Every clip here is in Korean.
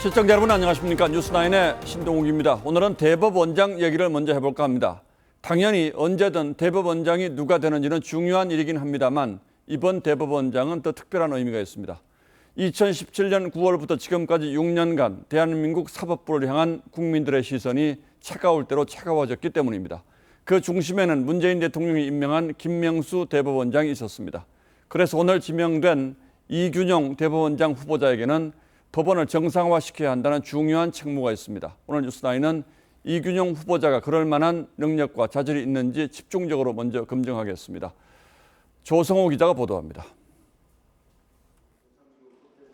시청자 여러분 안녕하십니까. 뉴스나인의 신동욱입니다. 오늘은 대법원장 얘기를 먼저 해볼까 합니다. 당연히 언제든 대법원장이 누가 되는지는 중요한 일이긴 합니다만 이번 대법원장은 더 특별한 의미가 있습니다. 2017년 9월부터 지금까지 6년간 대한민국 사법부를 향한 국민들의 시선이 차가울 대로 차가워졌기 때문입니다. 그 중심에는 문재인 대통령이 임명한 김명수 대법원장이 있었습니다. 그래서 오늘 지명된 이균용 대법원장 후보자에게는 법원을 정상화시켜야 한다는 중요한 책무가 있습니다. 오늘 뉴스나인은 이균용 후보자가 그럴 만한 능력과 자질이 있는지 집중적으로 먼저 검증하겠습니다. 조성호 기자가 보도합니다.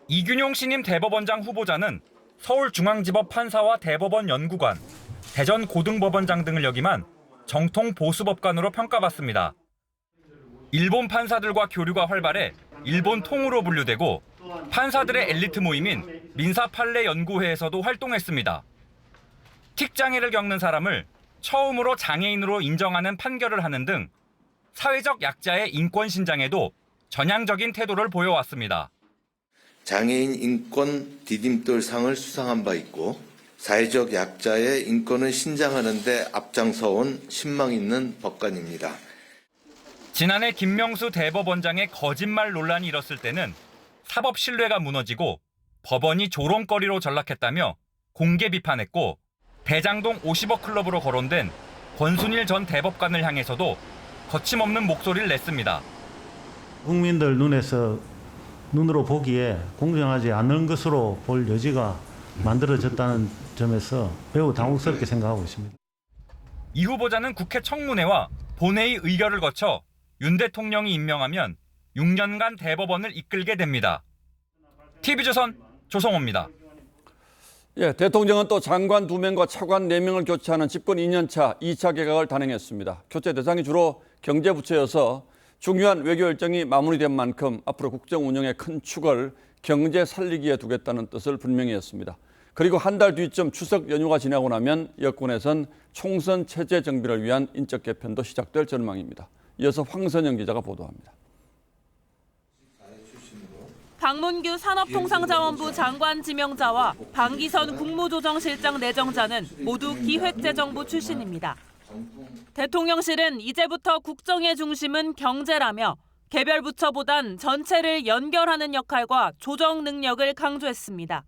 이균용 신임 대법원장 후보자는 서울중앙지법 판사와 대법원 연구관, 대전 고등법원장 등을 역임한 정통 보수법관으로 평가받습니다. 일본 판사들과 교류가 활발해 일본 통으로 분류되고 판사들의 엘리트 모임인 민사판례 연구회에서도 활동했습니다. 틱장애를 겪는 사람을 처음으로 장애인으로 인정하는 판결을 하는 등 사회적 약자의 인권 신장에도 전향적인 태도를 보여왔습니다. 장애인 인권 디딤돌상을 수상한 바 있고 사회적 약자의 인권을 신장하는 데 앞장서온 신망 있는 법관입니다. 지난해 김명수 대법원장의 거짓말 논란이 일었을 때는 사법 신뢰가 무너지고 법원이 조롱거리로 전락했다며 공개 비판했고 대장동 50억 클럽으로 거론된 권순일 전 대법관을 향해서도 거침없는 목소리를 냈습니다. 국민들 눈으로 보기에 공정하지 않는 것으로 볼 여지가 만들어졌다는 점에서 매우 당혹스럽게 생각하고 있습니다. 이 후보자는 국회 청문회와 본회의 의결을 거쳐 윤 대통령이 임명하면 6년간 대법원을 이끌게 됩니다. TV조선 조성호입니다. 대통령은 또 장관 2명과 차관 4명을 교체하는 집권 2년차 2차 개각을 단행했습니다. 교체 대상이 주로 경제부처여서 중요한 외교 일정이 마무리된 만큼 앞으로 국정 운영의 큰 축을 경제 살리기에 두겠다는 뜻을 분명히 했습니다. 그리고 한 달 뒤쯤 추석 연휴가 지나고 나면 여권에선 총선 체제 정비를 위한 인적 개편도 시작될 전망입니다. 이어서 황선영 기자가 보도합니다. 박문규 산업통상자원부 장관 지명자와 방기선 국무조정실장 내정자는 모두 기획재정부 출신입니다. 대통령실은 이제부터 국정의 중심은 경제라며 개별 부처보단 전체를 연결하는 역할과 조정 능력을 강조했습니다.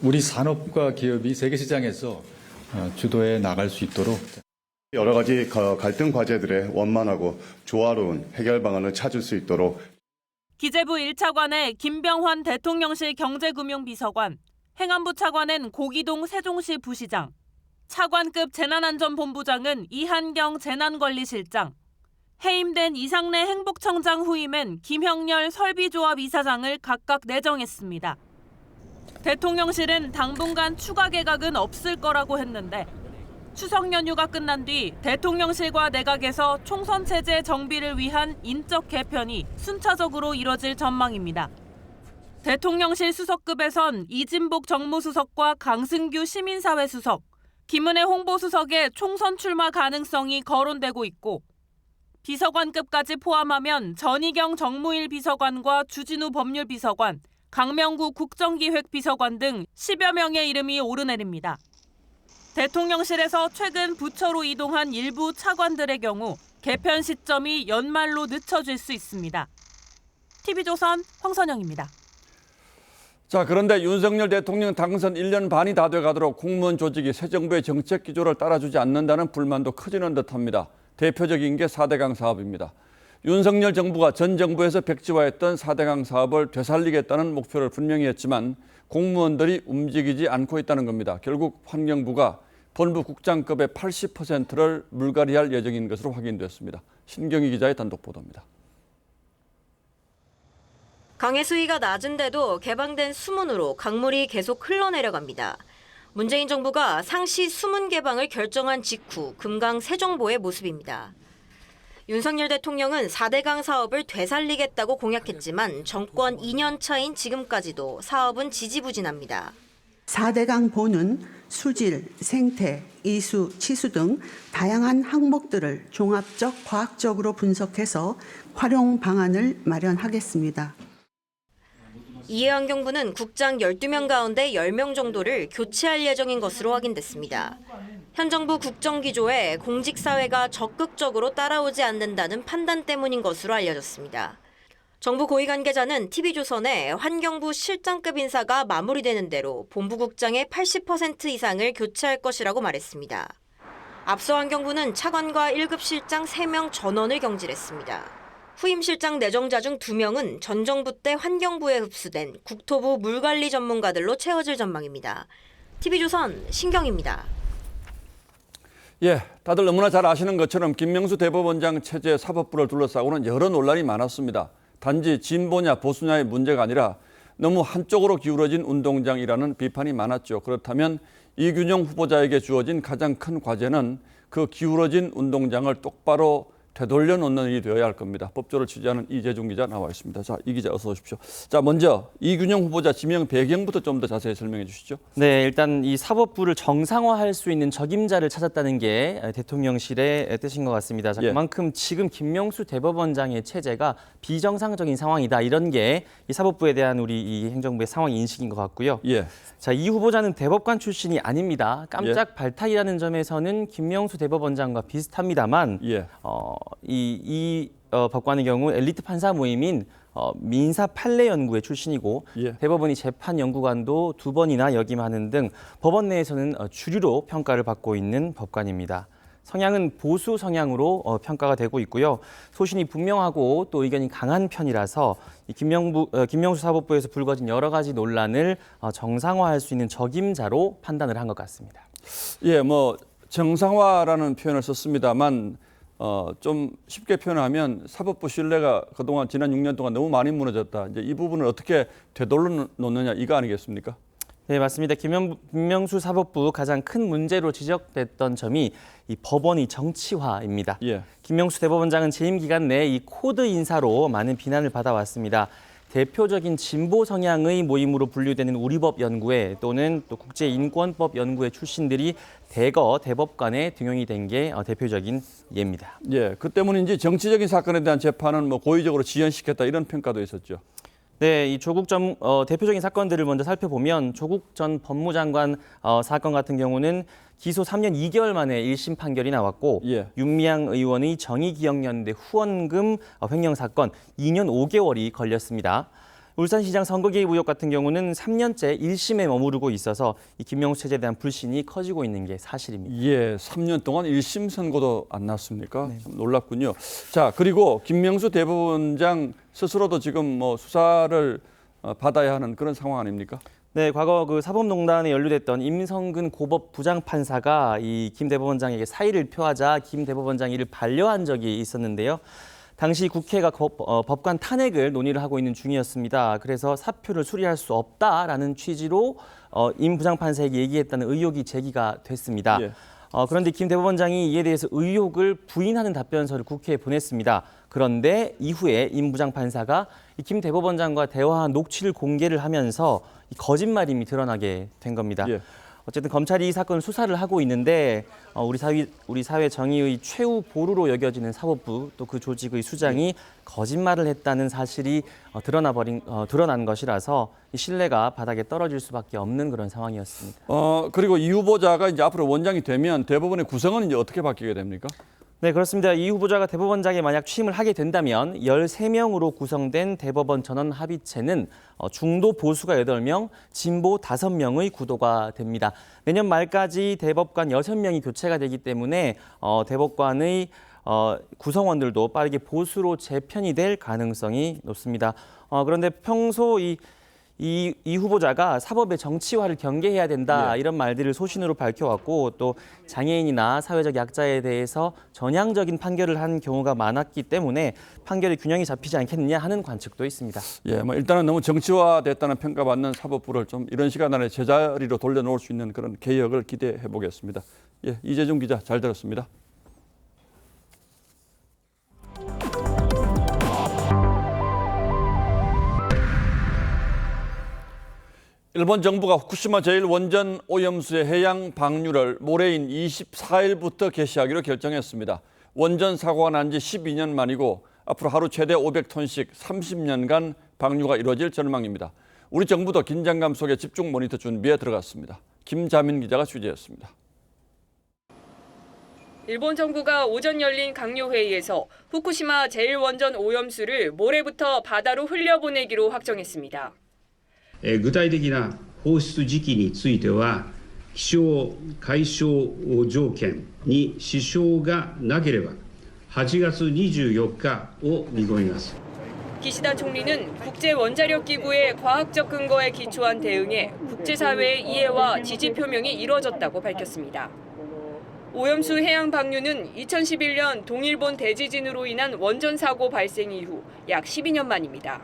우리 산업과 기업이 세계 시장에서 주도해 나갈 수 있도록 여러 가지 갈등 과제들의 원만하고 조화로운 해결 방안을 찾을 수 있도록 기재부 1차관에 김병환 대통령실 경제금융비서관, 행안부 차관엔 고기동 세종시 부시장, 차관급 재난안전본부장은 이한경 재난관리실장, 해임된 이상래 행복청장 후임엔 김형렬 설비조합 이사장을 각각 내정했습니다. 대통령실은 당분간 추가 개각은 없을 거라고 했는데 추석 연휴가 끝난 뒤 대통령실과 내각에서 총선 체제 정비를 위한 인적 개편이 순차적으로 이뤄질 전망입니다. 대통령실 수석급에선 이진복 정무수석과 강승규 시민사회수석, 김은혜 홍보수석의 총선 출마 가능성이 거론되고 있고 비서관급까지 포함하면 전희경 정무일 비서관과 주진우 법률비서관, 강명구 국정기획비서관 등 10여 명의 이름이 오르내립니다. 대통령실에서 최근 부처로 이동한 일부 차관들의 경우 개편 시점이 연말로 늦춰질 수 있습니다. TV조선 황선영입니다. 그런데 윤석열 대통령 당선 1년 반이 다 돼가도록 공무원 조직이 새 정부의 정책 기조를 따라주지 않는다는 불만도 커지는 듯합니다. 대표적인 게 4대강 사업입니다. 윤석열 정부가 전 정부에서 백지화했던 4대강 사업을 되살리겠다는 목표를 분명히 했지만 공무원들이 움직이지 않고 있다는 겁니다. 결국 환경부가 본부 국장급의 80%를 물갈이할 예정인 것으로 확인됐습니다. 신경희 기자의 단독 보도입니다. 강의 수위가 낮은데도 개방된 수문으로 강물이 계속 흘러내려갑니다. 문재인 정부가 상시 수문 개방을 결정한 직후 금강 세종보의 모습입니다. 윤석열 대통령은 4대강 사업을 되살리겠다고 공약했지만 정권 2년 차인 지금까지도 사업은 지지부진합니다. 4대강 보는 수질, 생태, 이수, 치수 등 다양한 항목들을 종합적 과학적으로 분석해서 활용 방안을 마련하겠습니다. 이해환경부는 국장 12명 가운데 10명 정도를 교체할 예정인 것으로 확인됐습니다. 현 정부 국정기조에 공직사회가 적극적으로 따라오지 않는다는 판단 때문인 것으로 알려졌습니다. 정부 고위 관계자는 TV조선에 환경부 실장급 인사가 마무리되는 대로 본부국장의 80% 이상을 교체할 것이라고 말했습니다. 앞서 환경부는 차관과 1급 실장 3명 전원을 경질했습니다. 후임 실장 내정자 중 2명은 전 정부 때 환경부에 흡수된 국토부 물관리 전문가들로 채워질 전망입니다. TV조선 신경입니다. 예, 다들 너무나 잘 아시는 것처럼 김명수 대법원장 체제 사법부를 둘러싸고는 여러 논란이 많았습니다. 단지 진보냐 보수냐의 문제가 아니라 너무 한쪽으로 기울어진 운동장이라는 비판이 많았죠. 그렇다면 이균영 후보자에게 주어진 가장 큰 과제는 그 기울어진 운동장을 똑바로 되돌려 놓는 일이 되어야 할 겁니다. 법조를 취재하는 이재중 기자 나와 있습니다. 자, 이 기자 어서 오십시오. 자, 먼저 이균영 후보자 지명 배경부터 좀 더 자세히 설명해 주시죠. 네, 일단 이 사법부를 정상화할 수 있는 적임자를 찾았다는 게 대통령실의 뜻인 것 같습니다. 자, 그만큼 지금 김명수 대법원장의 체제가 비정상적인 상황이다. 이런 게 이 사법부에 대한 우리 이 행정부의 상황 인식인 것 같고요. 예. 자, 이 후보자는 대법관 출신이 아닙니다. 깜짝 발탁이라는 점에서는 김명수 대법원장과 비슷합니다만 법관의 경우 엘리트 판사 모임인 민사 판례 연구회 출신이고 대법원이 재판 연구관도 2번이나 역임하는 등 법원 내에서는 주류로 평가를 받고 있는 법관입니다. 성향은 보수 성향으로 평가가 되고 있고요. 소신이 분명하고 또 의견이 강한 편이라서 이 김명수 사법부에서 불거진 여러 가지 논란을 정상화할 수 있는 적임자로 판단을 한 것 같습니다. 예, 뭐 정상화라는 표현을 썼습니다만 좀 쉽게 표현하면 사법부 신뢰가 그동안 지난 6년 동안 너무 많이 무너졌다. 이제 이 부분을 어떻게 되돌려 놓느냐 이거 아니겠습니까? 네, 맞습니다. 김명수 사법부 가장 큰 문제로 지적됐던 점이 이 법원의 정치화입니다. 김명수 대법원장은 재임 기간 내에 이 코드 인사로 많은 비난을 받아왔습니다. 대표적인 진보 성향의 모임으로 분류되는 우리법 연구회 또는 또 국제인권법 연구회 출신들이 대거 대법관에 등용이 된 게 대표적인 예입니다. 예, 그 때문인지 정치적인 사건에 대한 재판은 뭐 고의적으로 지연시켰다 이런 평가도 있었죠. 네, 이 조국 전 대표적인 사건들을 먼저 살펴보면 조국 전 법무장관 사건 같은 경우는 기소 3년 2개월 만에 1심 판결이 나왔고 윤미향 의원의 정의기억연대 후원금 횡령 사건 2년 5개월이 걸렸습니다. 울산시장 선거 개입 의혹 같은 경우는 3년째 1심에 머무르고 있어서 이 김명수 체제에 대한 불신이 커지고 있는 게 사실입니다. 예, 3년 동안 1심 선고도 안 났습니까? 네. 참 놀랍군요. 자, 그리고 김명수 대법원장 스스로도 지금 뭐 수사를 받아야 하는 그런 상황 아닙니까? 네, 과거 그 사법농단에 연루됐던 임성근 고법 부장판사가 이 김 대법원장에게 사의를 표하자 김 대법원장이 이를 반려한 적이 있었는데요. 당시 국회가 법관 탄핵을 논의를 하고 있는 중이었습니다. 그래서 사표를 수리할 수 없다라는 취지로 임 부장판사에게 얘기했다는 의혹이 제기가 됐습니다. 그런데 김 대법원장이 이에 대해서 의혹을 부인하는 답변서를 국회에 보냈습니다. 그런데 이후에 임 부장판사가 김 대법원장과 대화한 녹취를 공개를 하면서 거짓말임이 드러나게 된 겁니다. 어쨌든 검찰이 이 사건을 수사를 하고 있는데 우리 사회 정의의 최후 보루로 여겨지는 사법부 또 그 조직의 수장이 거짓말을 했다는 사실이 드러난 것이라서 이 신뢰가 바닥에 떨어질 수밖에 없는 그런 상황이었습니다. 그리고 이 후보자가 이제 앞으로 원장이 되면 대법원의 구성은 이제 어떻게 바뀌게 됩니까? 네, 그렇습니다. 이 후보자가 대법원장에 만약 취임을 하게 된다면 13명으로 구성된 대법원 전원 합의체는 중도 보수가 8명, 진보 5명의 구도가 됩니다. 내년 말까지 대법관 6명이 교체가 되기 때문에 대법관의 구성원들도 빠르게 보수로 재편이 될 가능성이 높습니다. 그런데 평소 이 후보자가 사법의 정치화를 경계해야 된다 이런 말들을 소신으로 밝혀왔고 또 장애인이나 사회적 약자에 대해서 전향적인 판결을 한 경우가 많았기 때문에 판결의 균형이 잡히지 않겠느냐 하는 관측도 있습니다. 예, 뭐 일단은 너무 정치화됐다는 평가받는 사법부를 좀 이런 시간 안에 제자리로 돌려놓을 수 있는 그런 개혁을 기대해 보겠습니다. 예, 이재중 기자 잘 들었습니다. 일본 정부가 후쿠시마 제1원전 오염수의 해양 방류를 모레인 24일부터 개시하기로 결정했습니다. 원전 사고가 난 지 12년 만이고 앞으로 하루 최대 500톤씩 30년간 방류가 이루어질 전망입니다. 우리 정부도 긴장감 속에 집중 모니터 준비에 들어갔습니다. 김자민 기자가 취재했습니다. 일본 정부가 오전 열린 강요회의에서 후쿠시마 제1원전 오염수를 모레부터 바다로 흘려보내기로 확정했습니다. 具体的な放出時期については気象解消条件に支障がなければ8月24日を見込みます。 기시다 총리는 국제원자력기구의 과학적 근거에 기초한 대응에 국제사회의 이해와 지지 표명이 이뤄졌다고 밝혔습니다. 오염수 해양 방류는 2011년 동일본 대지진으로 인한 원전 사고 발생 이후 약 12년 만입니다.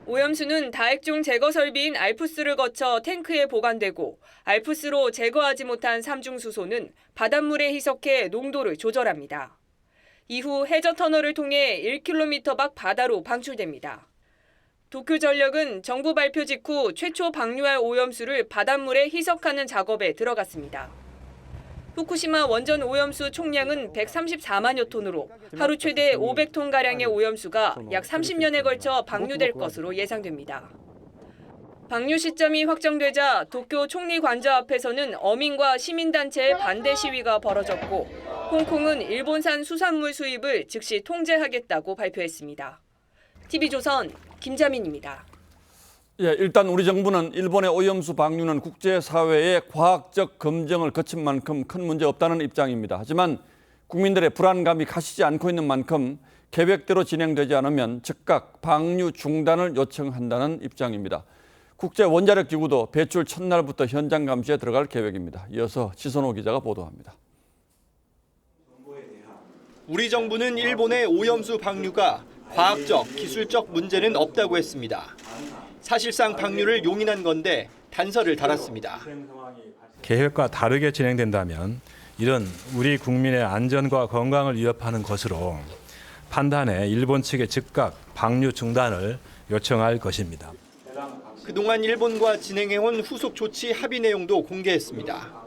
오염수는 다액종 제거 설비인 알프스를 거쳐 탱크에 보관되고 알프스로 제거하지 못한 삼중수소는 바닷물에 희석해 농도를 조절합니다. 이후 해저 터널을 통해 1km 밖 바다로 방출됩니다. 도쿄전력은 정부 발표 직후 최초 방류할 오염수를 바닷물에 희석하는 작업에 들어갔습니다. 후쿠시마 원전 오염수 총량은 134만여 톤으로 하루 최대 500톤가량의 오염수가 약 30년에 걸쳐 방류될 것으로 예상됩니다. 방류 시점이 확정되자 도쿄 총리 관저 앞에서는 어민과 시민단체의 반대 시위가 벌어졌고 홍콩은 일본산 수산물 수입을 즉시 통제하겠다고 발표했습니다. TV조선 김자민입니다. 예, 일단 우리 정부는 일본의 오염수 방류는 국제사회의 과학적 검증을 거친 만큼 큰 문제 없다는 입장입니다. 하지만 국민들의 불안감이 가시지 않고 있는 만큼 계획대로 진행되지 않으면 즉각 방류 중단을 요청한다는 입장입니다. 국제원자력기구도 배출 첫날부터 현장 감시에 들어갈 계획입니다. 이어서 지선호 기자가 보도합니다. 우리 정부는 일본의 오염수 방류가 과학적, 기술적 문제는 없다고 했습니다. 사실상 방류를 용인한 건데 단서를 달았습니다. 계획과 다르게 진행된다면 이런 우리 국민의 안전과 건강을 위협하는 것으로 판단해 일본 측에 즉각 방류 중단을 요청할 것입니다. 그동안 일본과 진행해온 후속 조치 합의 내용도 공개했습니다.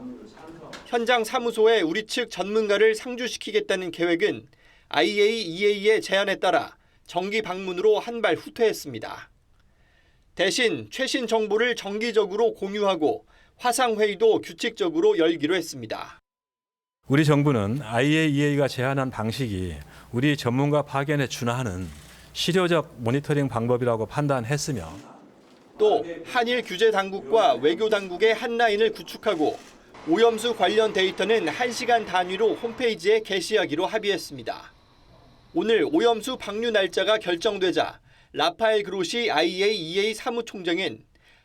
현장 사무소에 우리 측 전문가를 상주시키겠다는 계획은 IAEA의 제안에 따라 정기 방문으로 한 발 후퇴했습니다. 대신 최신 정보를 정기적으로 공유하고 화상회의도 규칙적으로 열기로 했습니다. 우리 정부는 IAEA가 제안한 방식이 우리 전문가 파견에 준하는 실효적 모니터링 방법이라고 판단했으며 또 한일 규제 당국과 외교 당국의 한 라인을 구축하고 오염수 관련 데이터는 1시간 단위로 홈페이지에 게시하기로 합의했습니다. 오늘 오염수 방류 날짜가 결정되자 라파엘 그로시 IAEA 사무총장은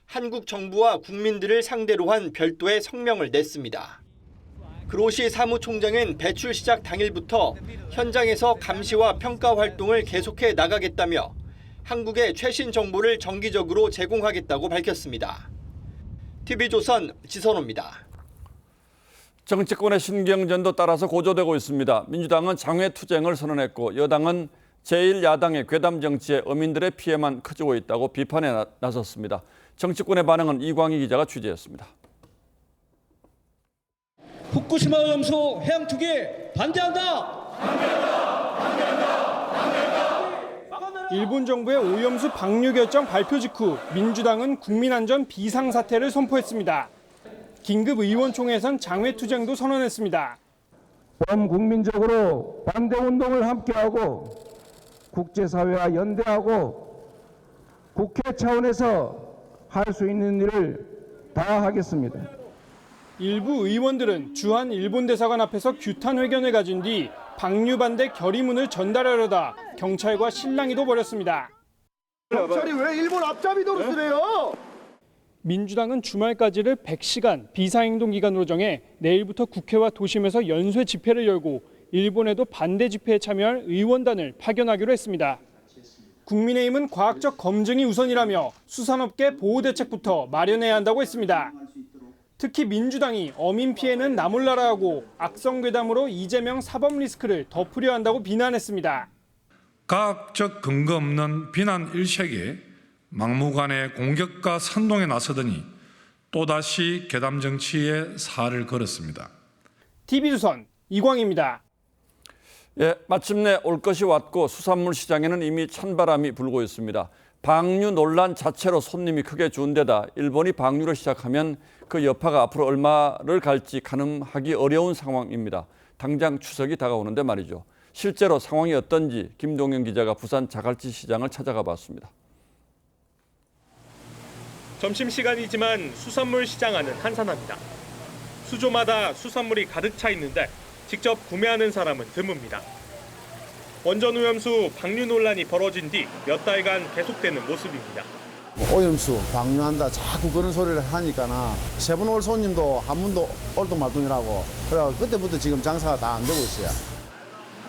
한국 정부와 국민들을 상대로 한 별도의 성명을 냈습니다. 그로시 사무총장은 배출 시작 당일부터 현장에서 감시와 평가 활동을 계속해 나가겠다며 한국의 최신 정보를 정기적으로 제공하겠다고 밝혔습니다. TV조선 지선호입니다. 정치권의 신경전도 따라서 고조되고 있습니다. 민주당은 장외투쟁을 선언했고 여당은 제1야당의 괴담 정치에 어민들의 피해만 커지고 있다고 비판에 나섰습니다. 정치권의 반응은 이광희 기자가 취재했습니다. 후쿠시마 오염수 해양 투기에 반대한다. 일본 정부의 오염수 방류 결정 발표 직후 민주당은 국민안전 비상사태를 선포했습니다. 긴급 의원총회에선 장외투쟁도 선언했습니다. 범국민적으로 반대운동을 함께하고 국제사회와 연대하고 국회 차원에서 할 수 있는 일을 다 하겠습니다. 일부 의원들은 주한 일본 대사관 앞에서 규탄 회견을 가진 뒤 방류 반대 결의문을 전달하려다 경찰과 실랑이도 벌였습니다. 경찰이 왜 일본 앞잡이 노릇을 민주당은 주말까지를 100시간 비상행동 기간으로 정해 내일부터 국회와 도심에서 연쇄 집회를 열고 일본에도 반대 집회에 참여할 의원단을 파견하기로 했습니다. 국민의힘은 과학적 검증이 우선이라며 수산업계 보호 대책부터 마련해야 한다고 했습니다. 특히 민주당이 어민 피해는 나 몰라라 하고 악성 괴담으로 이재명 사법 리스크를 덮으려 한다고 비난했습니다. 과학적 근거 없는 비난 일색에 막무가내 공격과 선동에 나서더니 또다시 괴담 정치에 살을 걸었습니다. TV조선 이광희입니다. 예, 마침내 올 것이 왔고 수산물 시장에는 이미 찬바람이 불고 있습니다. 방류 논란 자체로 손님이 크게 준 데다 일본이 방류를 시작하면 그 여파가 앞으로 얼마를 갈지 가늠하기 어려운 상황입니다. 당장 추석이 다가오는데 말이죠. 실제로 상황이 어떤지 김동영 기자가 부산 자갈치 시장을 찾아가 봤습니다. 점심시간이지만 수산물 시장 안은 한산합니다. 수조마다 수산물이 가득 차 있는데 직접 구매하는 사람은 드뭅니다. 원전오염수 방류 논란이 벌어진 뒤 몇 달간 계속되는 모습입니다. 오염수 방류한다 자꾸 그런 소리를 하니까나 세 번 올 손님도 한 번도 얼뚱말뚱이라고 그래 그때부터 지금 장사가 다 안 되고 있어요.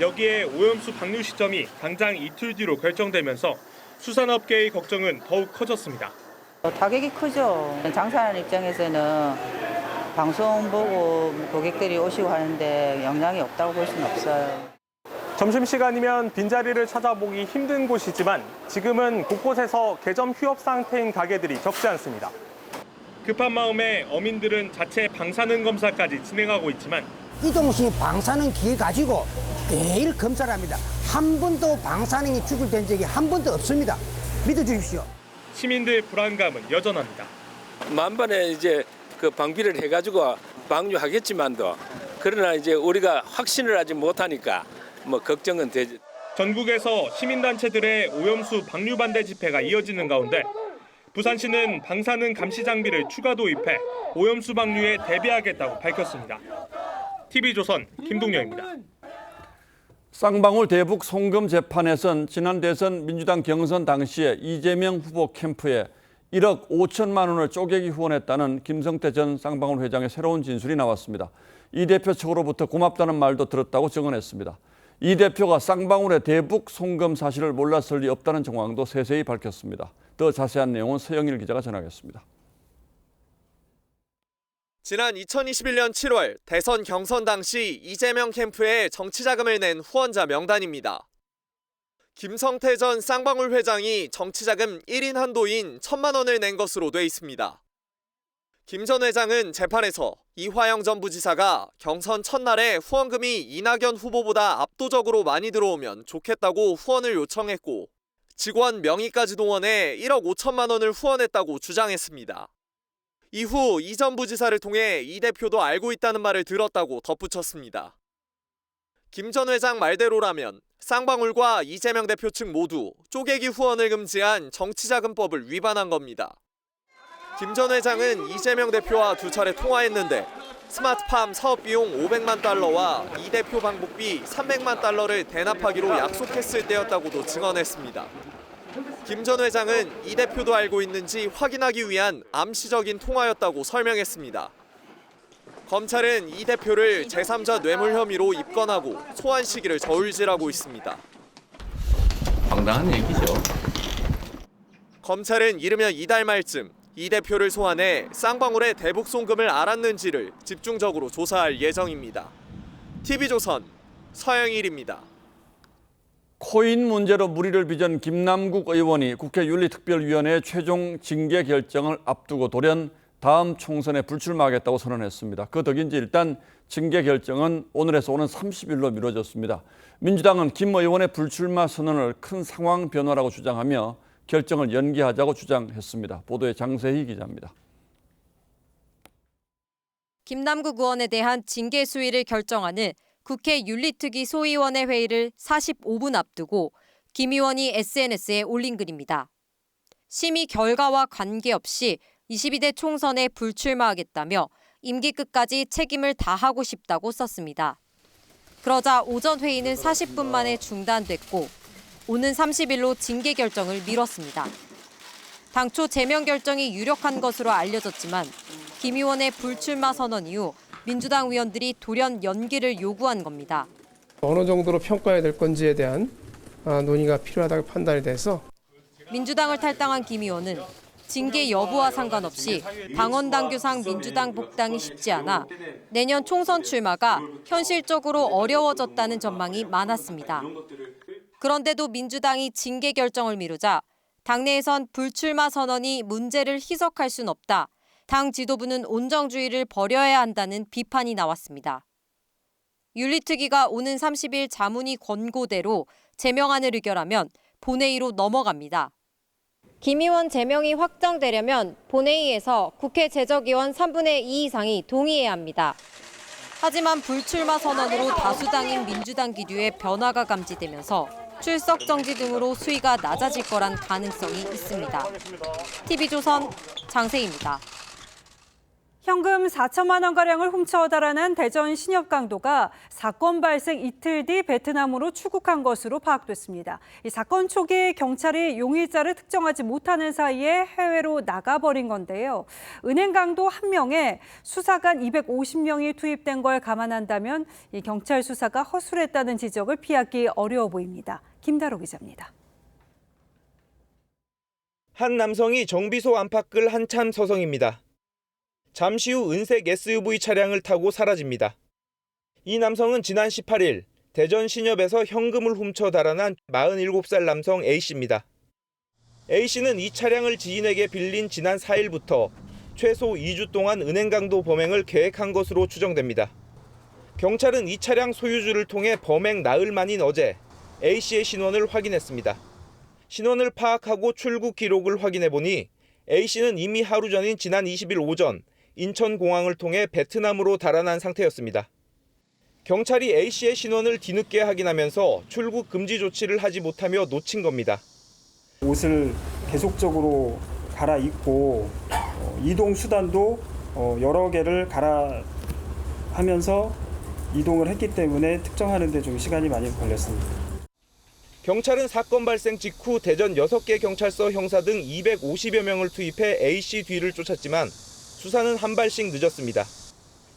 여기에 오염수 방류 시점이 당장 이틀 뒤로 결정되면서 수산업계의 걱정은 더욱 커졌습니다. 타격이 크죠. 장사하는 입장에서는 방송 보고 고객들이 오시고 하는데 영향이 없다고 볼 수는 없어요. 점심시간이면 빈자리를 찾아보기 힘든 곳이지만 지금은 곳곳에서 개점 휴업 상태인 가게들이 적지 않습니다. 급한 마음에 어민들은 자체 방사능 검사까지 진행하고 있지만 이동식 방사능 기 가지고 매일 검사를 합니다. 한 번도 방사능이 추출된 적이 한 번도 없습니다. 믿어주십시오. 시민들 불안감은 여전합니다. 만반에 이제 그 방비를 해가지고 방류하겠지만도 그러나 이제 우리가 확신을 하지 못하니까 뭐 걱정은 되지. 전국에서 시민단체들의 오염수 방류 반대 집회가 이어지는 가운데 부산시는 방사능 감시 장비를 추가 도입해 오염수 방류에 대비하겠다고 밝혔습니다. TV조선 김동영입니다. 쌍방울 대북 송금 재판에선 지난 대선 민주당 경선 당시에 이재명 후보 캠프에 1억 5천만 원을 쪼개기 후원했다는 김성태 전 쌍방울 회장의 새로운 진술이 나왔습니다. 이 대표 측으로부터 고맙다는 말도 들었다고 증언했습니다. 이 대표가 쌍방울의 대북 송금 사실을 몰랐을 리 없다는 정황도 세세히 밝혔습니다. 더 자세한 내용은 서영일 기자가 전하겠습니다. 지난 2021년 7월 대선 경선 당시 이재명 캠프에 정치자금을 낸 후원자 명단입니다. 김성태 전 쌍방울 회장이 정치자금 1인 한도인 1,000만 원을 낸 것으로 돼 있습니다. 김 전 회장은 재판에서 이화영 전 부지사가 경선 첫날에 후원금이 이낙연 후보보다 압도적으로 많이 들어오면 좋겠다고 후원을 요청했고 직원 명의까지 동원해 1억 5천만 원을 후원했다고 주장했습니다. 이후 이 전 부지사를 통해 이 대표도 알고 있다는 말을 들었다고 덧붙였습니다. 김 전 회장 말대로라면 쌍방울과 이재명 대표 측 모두 쪼개기 후원을 금지한 정치자금법을 위반한 겁니다. 김 전 회장은 이재명 대표와 2차례 통화했는데 스마트팜 사업 비용 500만 달러와 이 대표 방북비 300만 달러를 대납하기로 약속했을 때였다고도 증언했습니다. 김 전 회장은 이 대표도 알고 있는지 확인하기 위한 암시적인 통화였다고 설명했습니다. 검찰은 이 대표를 제3자 뇌물 혐의로 입건하고 소환 시기를 저울질하고 있습니다. 황당한 얘기죠. 검찰은 이르면 이달 말쯤 이 대표를 소환해 쌍방울의 대북 송금을 알았는지를 집중적으로 조사할 예정입니다. TV조선 서영일입니다. 코인 문제로 물의를 빚은 김남국 의원이 국회 윤리특별위원회의 최종 징계 결정을 앞두고 돌연 다음 총선에 불출마하겠다고 선언했습니다. 그 덕인지 일단 징계 결정은 오늘에서 오는 30일로 미뤄졌습니다. 민주당은 김 의원의 불출마 선언을 큰 상황 변화라고 주장하며 결정을 연기하자고 주장했습니다. 보도에 장세희 기자입니다. 김남국 의원에 대한 징계 수위를 결정하는 국회 윤리특위 소위원회 회의를 45분 앞두고 김 의원이 SNS에 올린 글입니다. 심의 결과와 관계없이 22대 총선에 불출마하겠다며 임기 끝까지 책임을 다하고 싶다고 썼습니다. 그러자 오전 회의는 40분 만에 중단됐고 오는 30일로 징계 결정을 미뤘습니다. 당초 제명 결정이 유력한 것으로 알려졌지만 김 의원의 불출마 선언 이후 민주당 의원들이 돌연 연기를 요구한 겁니다. 어느 정도로 평가해야 될 건지에 대한 논의가 필요하다고 판단이 돼서 민주당을 탈당한 김 의원은 징계 여부와 상관없이 당원 당규상 민주당 복당이 쉽지 않아 내년 총선 출마가 현실적으로 어려워졌다는 전망이 많았습니다. 그런데도 민주당이 징계 결정을 미루자 당내에선 불출마 선언이 문제를 희석할 순 없다. 당 지도부는 온정주의를 버려야 한다는 비판이 나왔습니다. 윤리특위가 오는 30일 자문위 권고대로 제명안을 의결하면 본회의로 넘어갑니다. 김 의원 제명이 확정되려면 본회의에서 국회 재적의원 3분의 2 이상이 동의해야 합니다. 하지만 불출마 선언으로 다수당인 민주당 기류에 변화가 감지되면서 출석 정지 등으로 수위가 낮아질 거란 가능성이 있습니다. TV조선 장세희입니다. 현금 4천만 원가량을 훔쳐 달아난 대전 신협강도가 사건 발생 이틀 뒤 베트남으로 출국한 것으로 파악됐습니다. 이 사건 초기 경찰이 용의자를 특정하지 못하는 사이에 해외로 나가버린 건데요. 은행강도 한 명에 수사관 250명이 투입된 걸 감안한다면 이 경찰 수사가 허술했다는 지적을 피하기 어려워 보입니다. 김다로 기자입니다. 한 남성이 정비소 안팎을 한참 서성입니다. 잠시 후 은색 SUV 차량을 타고 사라집니다. 이 남성은 지난 18일 대전 신협에서 현금을 훔쳐 달아난 47살 남성 A씨입니다. A씨는 이 차량을 지인에게 빌린 지난 4일부터 최소 2주 동안 은행강도 범행을 계획한 것으로 추정됩니다. 경찰은 이 차량 소유주를 통해 범행 나흘 만인 어제 A씨의 신원을 확인했습니다. 신원을 파악하고 출국 기록을 확인해보니 A씨는 이미 하루 전인 지난 20일 오전 인천공항을 통해 베트남으로 달아난 상태였습니다. 경찰이 A씨의 신원을 뒤늦게 확인하면서 출국 금지 조치를 하지 못하며 놓친 겁니다. 옷을 계속적으로 갈아입고 이동 수단도 여러 개를 갈아하면서 이동을 했기 때문에 특정하는 데 좀 시간이 많이 걸렸습니다. 경찰은 사건 발생 직후 대전 6개 경찰서 형사 등 250여 명을 투입해 A씨 뒤를 쫓았지만 수사는 한 발씩 늦었습니다.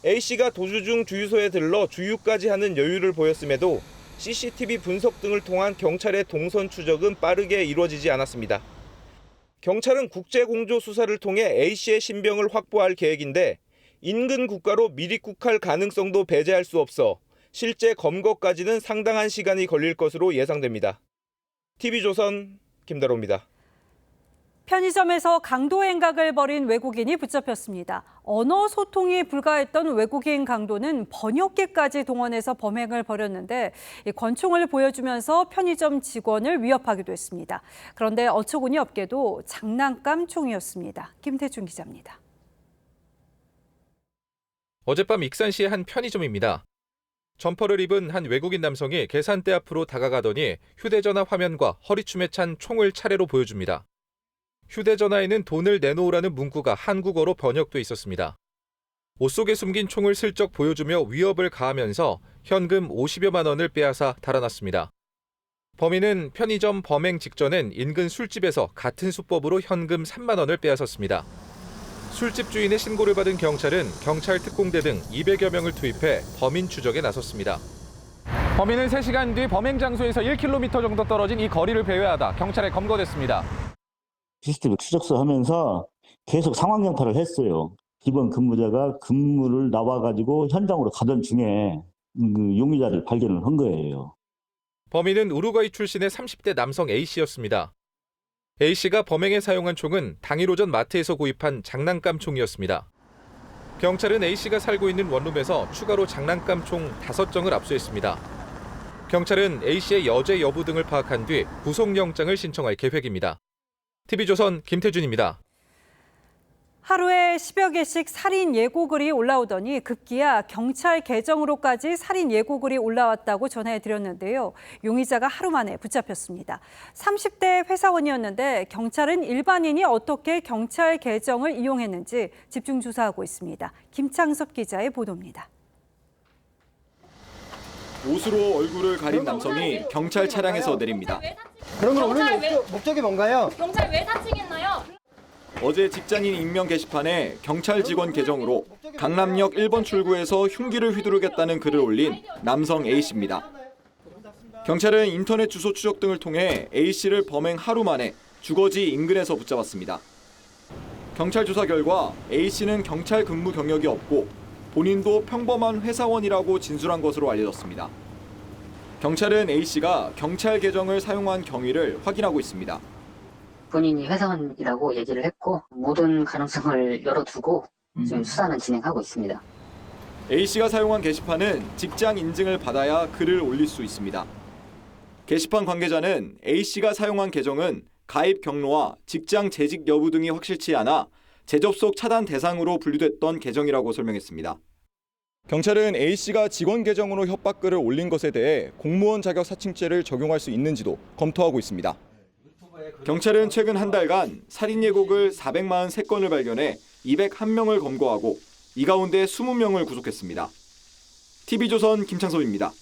A씨가 도주 중 주유소에 들러 주유까지 하는 여유를 보였음에도 CCTV 분석 등을 통한 경찰의 동선 추적은 빠르게 이루어지지 않았습니다. 경찰은 국제공조 수사를 통해 A씨의 신병을 확보할 계획인데 인근 국가로 미립국할 가능성도 배제할 수 없어 실제 검거까지는 상당한 시간이 걸릴 것으로 예상됩니다. TV조선 김다로입니다. 편의점에서 강도 행각을 벌인 외국인이 붙잡혔습니다. 언어 소통이 불가했던 외국인 강도는 번역기까지 동원해서 범행을 벌였는데 권총을 보여주면서 편의점 직원을 위협하기도 했습니다. 그런데 어처구니 없게도 장난감 총이었습니다. 김태준 기자입니다. 어젯밤 익산시의 한 편의점입니다. 점퍼를 입은 한 외국인 남성이 계산대 앞으로 다가가더니 휴대전화 화면과 허리춤에 찬 총을 차례로 보여줍니다. 휴대전화에는 돈을 내놓으라는 문구가 한국어로 번역돼 있었습니다. 옷 속에 숨긴 총을 슬쩍 보여주며 위협을 가하면서 현금 50여만 원을 빼앗아 달아났습니다. 범인은 편의점 범행 직전엔 인근 술집에서 같은 수법으로 현금 3만 원을 빼앗았습니다. 술집 주인의 신고를 받은 경찰은 경찰 특공대 등 200여 명을 투입해 범인 추적에 나섰습니다. 범인은 3시간 뒤 범행 장소에서 1km 정도 떨어진 이 거리를 배회하다 경찰에 검거됐습니다. CCTV 추적서 하면서 계속 상황 전파를 했어요. 기본 근무자가 근무를 나와가지고 현장으로 가던 중에 용의자를 발견을 한 거예요. 범인은 우루과이 출신의 30대 남성 A씨였습니다. A씨가 범행에 사용한 총은 당일 오전 마트에서 구입한 장난감 총이었습니다. 경찰은 A씨가 살고 있는 원룸에서 추가로 장난감 총 5정을 압수했습니다. 경찰은 A씨의 여죄 여부 등을 파악한 뒤 구속영장을 신청할 계획입니다. TV조선 김태준입니다. 하루에 10여 개씩 살인 예고글이 올라오더니 급기야 경찰 계정으로까지 살인 예고글이 올라왔다고 전해드렸는데요. 용의자가 하루 만에 붙잡혔습니다. 30대 회사원이었는데 경찰은 일반인이 어떻게 경찰 계정을 이용했는지 집중 조사하고 있습니다. 김창섭 기자의 보도입니다. 옷으로 얼굴을 가린 남성이 경찰 차량에서 내립니다. 그러면 오늘 목적이 뭔가요? 경찰 왜 사칭했나요? 어제 직장인 익명 게시판에 경찰 직원 계정으로 강남역 1번 출구에서 흉기를 휘두르겠다는 글을 올린 남성 A씨입니다. 경찰은 인터넷 주소 추적 등을 통해 A씨를 범행 하루 만에 주거지 인근에서 붙잡았습니다. 경찰 조사 결과 A씨는 경찰 근무 경력이 없고 본인도 평범한 회사원이라고 진술한 것으로 알려졌습니다. 경찰은 A씨가 경찰 계정을 사용한 경위를 확인하고 있습니다. 본인이 회사원이라고 얘기를 했고 모든 가능성을 열어두고 지금 수사는 진행하고 있습니다. A씨가 사용한 게시판은 직장 인증을 받아야 글을 올릴 수 있습니다. 게시판 관계자는 A씨가 사용한 계정은 가입 경로와 직장 재직 여부 등이 확실치 않아 재접속 차단 대상으로 분류됐던 계정이라고 설명했습니다. 경찰은 A씨가 직원 계정으로 협박글을 올린 것에 대해 공무원 자격 사칭죄를 적용할 수 있는지도 검토하고 있습니다. 경찰은 최근 한 달간 살인 예고글 443건을 발견해 201명을 검거하고 이 가운데 20명을 구속했습니다. TV조선 김창섭입니다.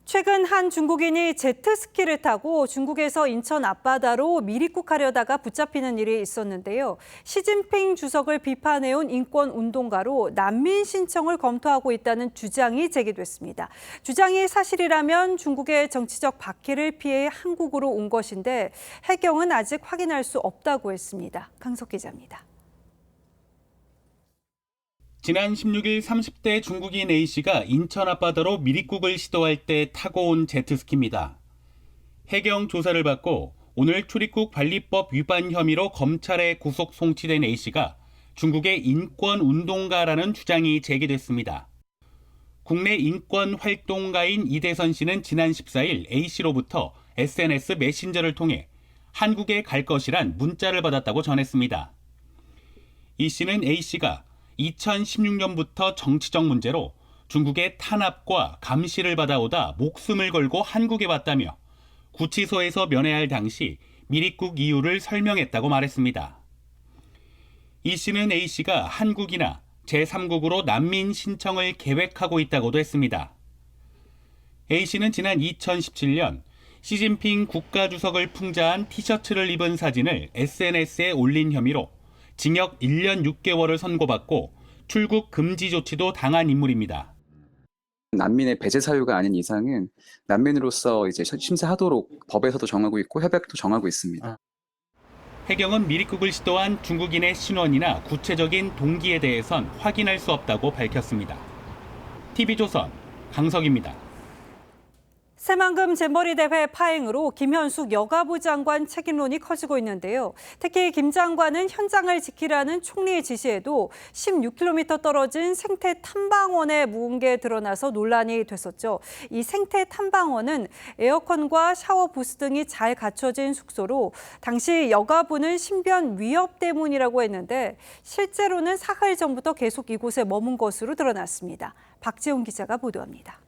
최근 한 중국인이 제트스키를 타고 중국에서 인천 앞바다로 미입국하려다가 붙잡히는 일이 있었는데요. 시진핑 주석을 비판해온 인권운동가로 난민 신청을 검토하고 있다는 주장이 제기됐습니다. 주장이 사실이라면 중국의 정치적 박해를 피해 한국으로 온 것인데 해경은 아직 확인할 수 없다고 했습니다. 강석 기자입니다. 지난 16일 30대 중국인 A씨가 인천 앞바다로 미입국을 시도할 때 타고 온 제트스키입니다. 해경 조사를 받고 오늘 출입국 관리법 위반 혐의로 검찰에 구속 송치된 A씨가 중국의 인권운동가라는 주장이 제기됐습니다. 국내 인권활동가인 이대선 씨는 지난 14일 A씨로부터 SNS 메신저를 통해 한국에 갈 것이란 문자를 받았다고 전했습니다. 이 씨는 A씨가 2016년부터 정치적 문제로 중국의 탄압과 감시를 받아오다 목숨을 걸고 한국에 왔다며 구치소에서 면회할 당시 미입국 이유를 설명했다고 말했습니다. 이 씨는 A씨가 한국이나 제3국으로 난민 신청을 계획하고 있다고도 했습니다. A씨는 지난 2017년 시진핑 국가주석을 풍자한 티셔츠를 입은 사진을 SNS에 올린 혐의로 징역 1년 6개월을 선고받고 출국 금지 조치도 당한 인물입니다. 난민의 배제 사유가 아닌 이상은 난민으로서 이제 심사하도록 법에서도 정하고 있고 협약도 정하고 있습니다. 해경은 미입국을 시도한 중국인의 신원이나 구체적인 동기에 대해선 확인할 수 없다고 밝혔습니다. TV조선 강석입니다. 새만금 잼버리 대회 파행으로 김현숙 여가부 장관 책임론이 커지고 있는데요. 특히 김 장관은 현장을 지키라는 총리의 지시에도 16km 떨어진 생태 탐방원에 묵은 게 드러나서 논란이 됐었죠. 이 생태 탐방원은 에어컨과 샤워 부스 등이 잘 갖춰진 숙소로 당시 여가부는 신변 위협 때문이라고 했는데 실제로는 사흘 전부터 계속 이곳에 머문 것으로 드러났습니다. 박지훈 기자가 보도합니다.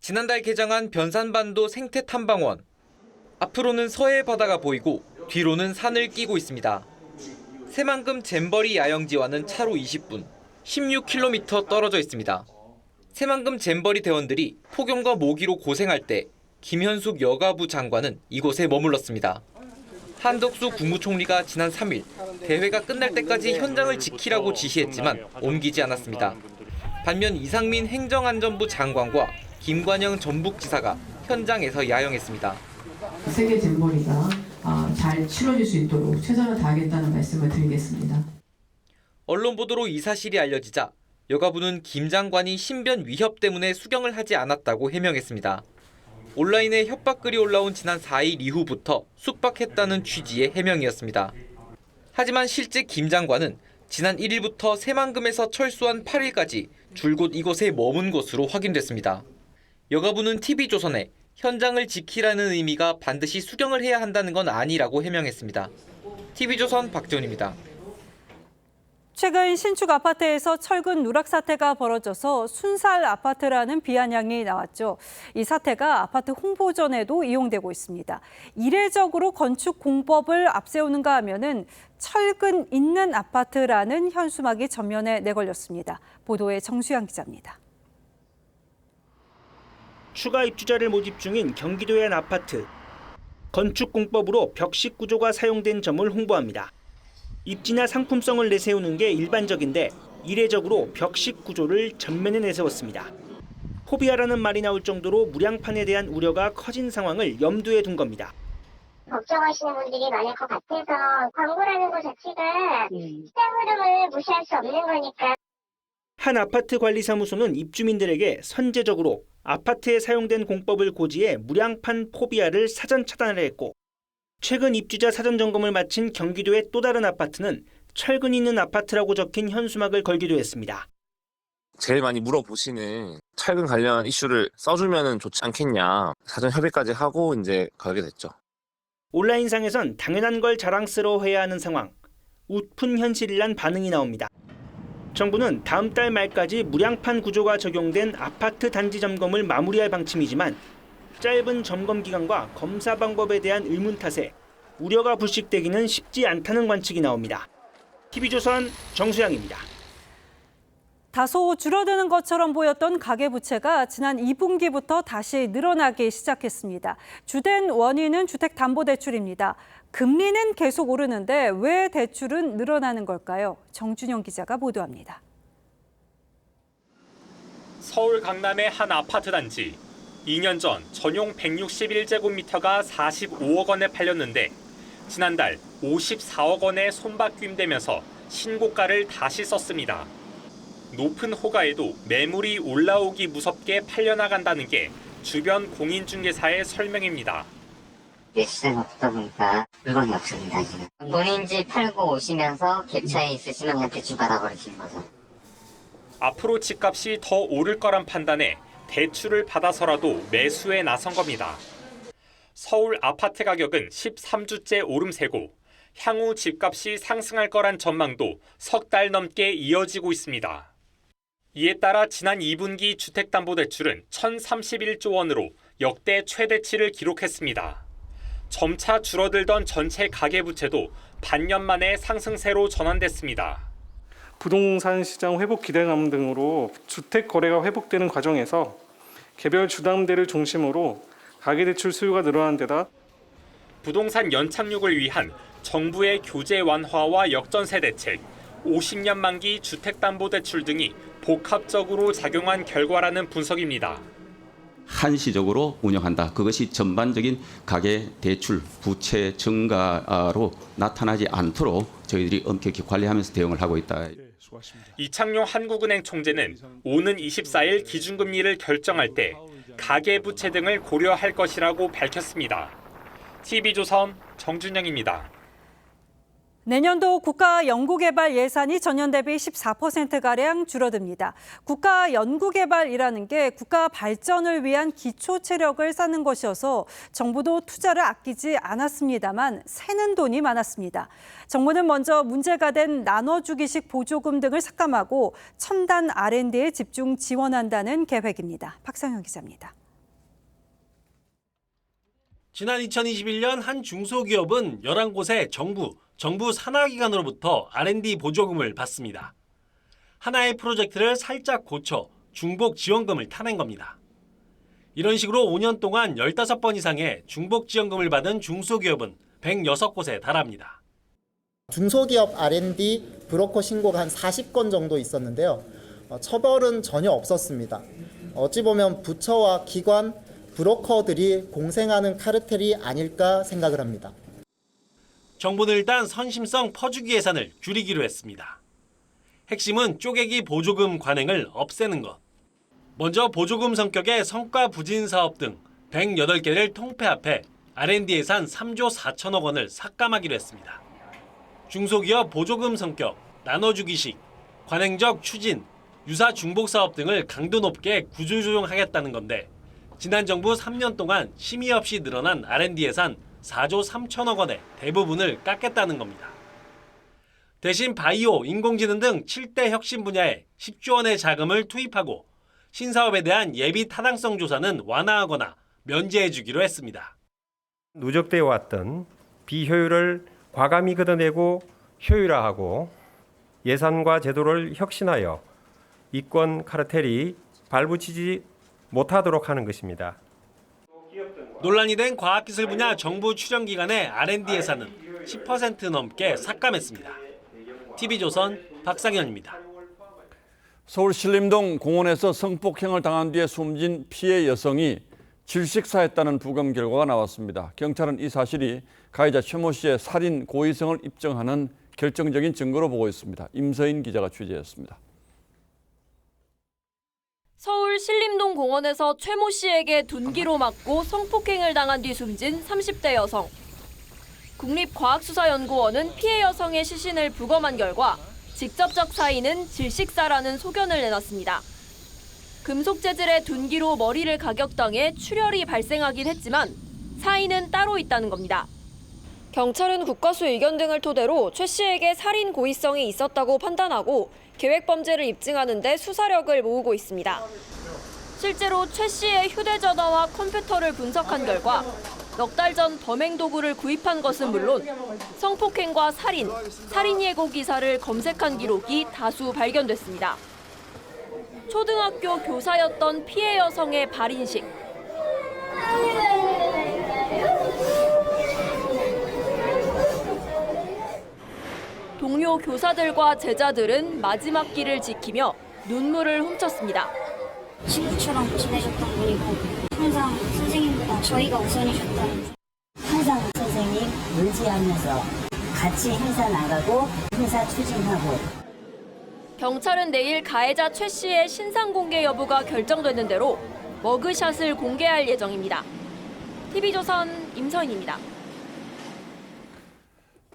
지난달 개장한 변산반도 생태탐방원. 앞으로는 서해 바다가 보이고 뒤로는 산을 끼고 있습니다. 새만금 잼버리 야영지와는 차로 20분, 16km 떨어져 있습니다. 새만금 잼버리 대원들이 폭염과 모기로 고생할 때 김현숙 여가부 장관은 이곳에 머물렀습니다. 한덕수 국무총리가 지난 3일 대회가 끝날 때까지 현장을 지키라고 지시했지만 옮기지 않았습니다. 반면 이상민 행정안전부 장관과 김관영 전북지사가 현장에서 야영했습니다. 세계 잼버리가 잘 치러질 수 있도록 최선을 다하겠다는 말씀을 드리겠습니다. 언론 보도로 이 사실이 알려지자 여가부는 김 장관이 신변 위협 때문에 수경을 하지 않았다고 해명했습니다. 온라인에 협박글이 올라온 지난 4일 이후부터 숙박했다는 취지의 해명이었습니다. 하지만 실제 김 장관은 지난 1일부터 새만금에서 철수한 8일까지 줄곧 이곳에 머문 것으로 확인됐습니다. 여가부는 TV조선에 현장을 지키라는 의미가 반드시 수경을 해야 한다는 건 아니라고 해명했습니다. TV조선 박지훈입니다. 최근 신축 아파트에서 철근 누락 사태가 벌어져서 순살 아파트라는 비아냥이 나왔죠. 이 사태가 아파트 홍보전에도 이용되고 있습니다. 이례적으로 건축 공법을 앞세우는가 하면은 철근 있는 아파트라는 현수막이 전면에 내걸렸습니다. 보도에 정수양 기자입니다. 추가 입주자를 모집 중인 경기도의 한 아파트. 건축공법으로 벽식 구조가 사용된 점을 홍보합니다. 입지나 상품성을 내세우는 게 일반적인데 이례적으로 벽식 구조를 전면에 내세웠습니다. 포비아라는 말이 나올 정도로 무량판에 대한 우려가 커진 상황을 염두에 둔 겁니다. 걱정하시는 분들이 많을 것 같아서 광고라는 것 자체가 시장 흐름을 무시할 수 없는 거니까. 한 아파트 관리사무소는 입주민들에게 선제적으로 아파트에 사용된 공법을 고지해 무량판 포비아를 사전 차단을 했고 최근 입주자 사전 점검을 마친 경기도의 또 다른 아파트는 철근 있는 아파트라고 적힌 현수막을 걸기도 했습니다. 제일 많이 물어보시는 탈근 관련 이슈를 써주면 좋지 않겠냐. 사전 협의까지 하고 이제 가게 됐죠. 온라인상에선 당연한 걸 자랑스러워해야 하는 상황. 웃픈 현실이란 반응이 나옵니다. 정부는 다음 달 말까지 무량판 구조가 적용된 아파트 단지 점검을 마무리할 방침이지만 짧은 점검 기간과 검사 방법에 대한 의문 탓에 우려가 불식되기는 쉽지 않다는 관측이 나옵니다. TV조선 정수영입니다. 다소 줄어드는 것처럼 보였던 가계부채가 지난 2분기부터 다시 늘어나기 시작했습니다. 주된 원인은 주택담보대출입니다. 금리는 계속 오르는데 왜 대출은 늘어나는 걸까요? 정준영 기자가 보도합니다. 서울 강남의 한 아파트 단지. 2년 전 전용 161제곱미터가 45억 원에 팔렸는데 지난달 54억 원에 손바뀜되면서 신고가를 다시 썼습니다. 높은 호가에도 매물이 올라오기 무섭게 팔려나간다는 게 주변 공인중개사의 설명입니다. 시세가 없다 보니까 물건이 없습니다. 지금 본인 집 팔고 오시면서 갭 차이 있으시면 그냥 대출 받아버리시는 거죠. 앞으로 집값이 더 오를 거란 판단에 대출을 받아서라도 매수에 나선 겁니다. 서울 아파트 가격은 13주째 오름세고 향후 집값이 상승할 거란 전망도 석 달 넘게 이어지고 있습니다. 이에 따라 지난 2분기 주택담보대출은 1,031조 원으로 역대 최대치를 기록했습니다. 점차 줄어들던 전체 가계부채도 반년 만에 상승세로 전환됐습니다. 부동산 시장 회복 기대감 등으로 주택 거래가 회복되는 과정에서 개별 주담대를 중심으로 가계대출 수요가 늘어난 데다 부동산 연착륙을 위한 정부의 규제 완화와 역전세 대책, 50년 만기 주택담보대출 등이 복합적으로 작용한 결과라는 분석입니다. 한시적으로 운영한다. 그것이 전반적인 가계 대출 부채 증가로 나타나지 않도록 저희들이 엄격히 관리하면서 대응을 하고 있다. 이창용 한국은행 총재는 오는 24일 기준금리를 결정할 때 가계부채 등을 고려할 것이라고 밝혔습니다. TV조선 정준영입니다. 내년도 국가 연구개발 예산이 전년 대비 14%가량 줄어듭니다. 국가 연구개발이라는 게 국가 발전을 위한 기초 체력을 쌓는 것이어서 정부도 투자를 아끼지 않았습니다만 새는 돈이 많았습니다. 정부는 먼저 문제가 된 나눠주기식 보조금 등을 삭감하고 첨단 R&D에 집중 지원한다는 계획입니다. 박상현 기자입니다. 지난 2021년 한 중소기업은 11곳의 정부 산하기관으로부터 R&D 보조금을 받습니다. 하나의 프로젝트를 살짝 고쳐 중복 지원금을 타낸 겁니다. 이런 식으로 5년 동안 15번 이상의 중복 지원금을 받은 중소기업은 106곳에 달합니다. 중소기업 R&D 브로커 신고가 한 40건 정도 있었는데요. 처벌은 전혀 없었습니다. 어찌 보면 부처와 기관, 브로커들이 공생하는 카르텔이 아닐까 생각을 합니다. 정부는 일단 선심성 퍼주기 예산을 줄이기로 했습니다. 핵심은 쪼개기 보조금 관행을 없애는 것. 먼저 보조금 성격의 성과 부진 사업 등 108개를 통폐합해 R&D 예산 3조 4천억 원을 삭감하기로 했습니다. 중소기업 보조금 성격, 나눠주기식, 관행적 추진, 유사 중복 사업 등을 강도 높게 구조조정하겠다는 건데 지난 정부 3년 동안 심의 없이 늘어난 R&D 예산 4조 3천억 원의 대부분을 깎겠다는 겁니다. 대신 바이오, 인공지능 등 7대 혁신 분야에 10조 원의 자금을 투입하고 신사업에 대한 예비 타당성 조사는 완화하거나 면제해주기로 했습니다. 누적되어 왔던 비효율을 과감히 걷어내고 효율화하고 예산과 제도를 혁신하여 이권 카르텔이 발붙이지 못하도록 하는 것입니다. 논란이 된 과학기술 분야 정부 출연기관의 R&D 예산은 10% 넘게 삭감했습니다. TV조선 박상현입니다. 서울 신림동 공원에서 성폭행을 당한 뒤에 숨진 피해 여성이 질식사했다는 부검 결과가 나왔습니다. 경찰은 이 사실이 가해자 최모 씨의 살인 고의성을 입증하는 결정적인 증거로 보고 있습니다. 임서인 기자가 취재했습니다. 서울 신림동 공원에서 최모 씨에게 둔기로 맞고 성폭행을 당한 뒤 숨진 30대 여성. 국립과학수사연구원은 피해 여성의 시신을 부검한 결과 직접적 사인은 질식사라는 소견을 내놨습니다. 금속 재질의 둔기로 머리를 가격당해 출혈이 발생하긴 했지만 사인은 따로 있다는 겁니다. 경찰은 국과수 의견 등을 토대로 최 씨에게 살인 고의성이 있었다고 판단하고 계획 범죄를 입증하는 데 수사력을 모으고 있습니다. 실제로 최 씨의 휴대전화와 컴퓨터를 분석한 결과 넉 달 전 범행 도구를 구입한 것은 물론 성폭행과 살인 예고 기사를 검색한 기록이 다수 발견됐습니다. 초등학교 교사였던 피해 여성의 발인식. 동료 교사들과 제자들은 마지막 길을 지키며 눈물을 훔쳤습니다. 친구처럼 지내셨던 분이고 항상 선생님보다 저희가 우선이셨다는. 항상 선생님 의지하면서 같이 행사 나가고 행사 추진하고. 경찰은 내일 가해자 최 씨의 신상 공개 여부가 결정되는 대로 머그샷을 공개할 예정입니다. TV조선 임서인입니다.